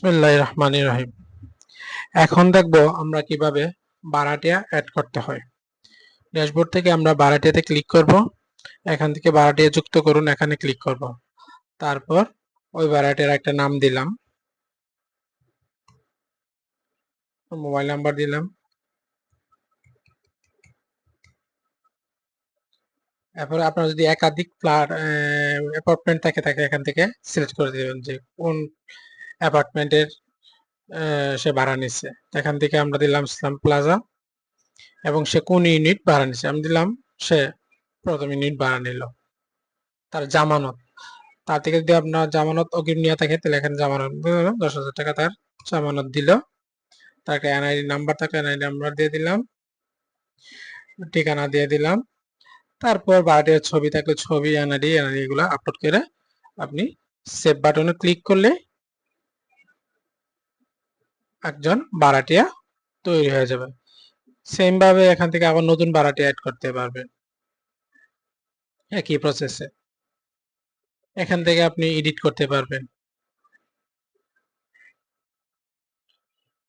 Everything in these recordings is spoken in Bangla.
বিসমিল্লাহির রহমানির রহিম। এখন দেখব আমরা কিভাবে ভাড়াটিয়া অ্যাড করতে হয়। ড্যাশবোর্ড থেকে আমরা ভাড়াটিয়াতে ক্লিক করব। এখান থেকে ভাড়াটিয়া যুক্ত করুন এখানে ক্লিক করব। তারপর ওই ভাড়াটিয়ার একটা নাম দিলাম, মোবাইল নাম্বার দিলাম। এরপরে আপনার যদি একাধিক অ্যাপার্টমেন্ট থাকে এখান থেকে সিলেক্ট করে দিবেন যে কোন অ্যাপার্টমেন্টের সে ভাড়া নিচ্ছে। এখান থেকে আমরা দিলাম ইসলাম প্লাজা এবং সে কোন ইউনিট ভাড়া নিচ্ছে। আমি দিলাম সে প্রথম ইউনিট ভাড়া নিল। তার জামানত, তার থেকে যদি আপনার জামানত অগ্রিম নিয়ে থাকে তাহলে এখানে জামানত 10,000 টাকা তার জামানত দিল। তাকে এনআইডি নাম্বার থাকলে এনআইডি নাম্বার দিয়ে দিলাম, ঠিকানা দিয়ে দিলাম। তারপর ভাড়াটিয়ার ছবি থাকলে ছবি, এনআইডি এগুলো আপলোড করে আপনি সেভ বাটনে ক্লিক করলে একজন ভাড়াটিয়া তৈরি হয়ে যাবে। সেম ভাবে এখান থেকে আবার নতুন ভাড়াটিয়া অ্যাড করতে পারবেন একই প্রসেসে। এখান থেকে আপনি এডিট করতে পারবেন,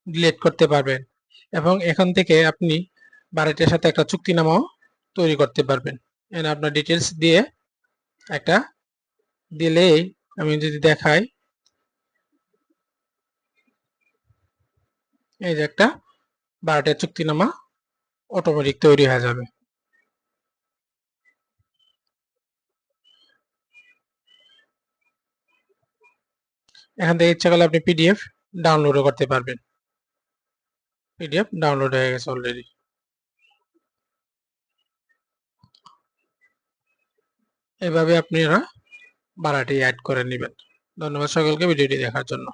ডিলিট করতে পারবেন এবং এখান থেকে আপনি ভাড়াটিয়ার সাথে একটা চুক্তিনামাও তৈরি করতে পারবেন। এখানে আপনার ডিটেলস দিয়ে একটা দিলেই, আমি যদি দেখাই, এই যে একটা ভাড়াটিয়ার চুক্তিনামা অটোমেটিক তৈরি হয়ে যাবে। এখান থেকে ইচ্ছা করলে আপনি পিডিএফ ডাউনলোডও করতে পারবেন। পিডিএফ ডাউনলোড হয়ে গেছে অলরেডি। এভাবে আপনারা ভাড়াটি অ্যাড করে নেবেন। ধন্যবাদ সকলকে ভিডিওটি দেখার জন্য।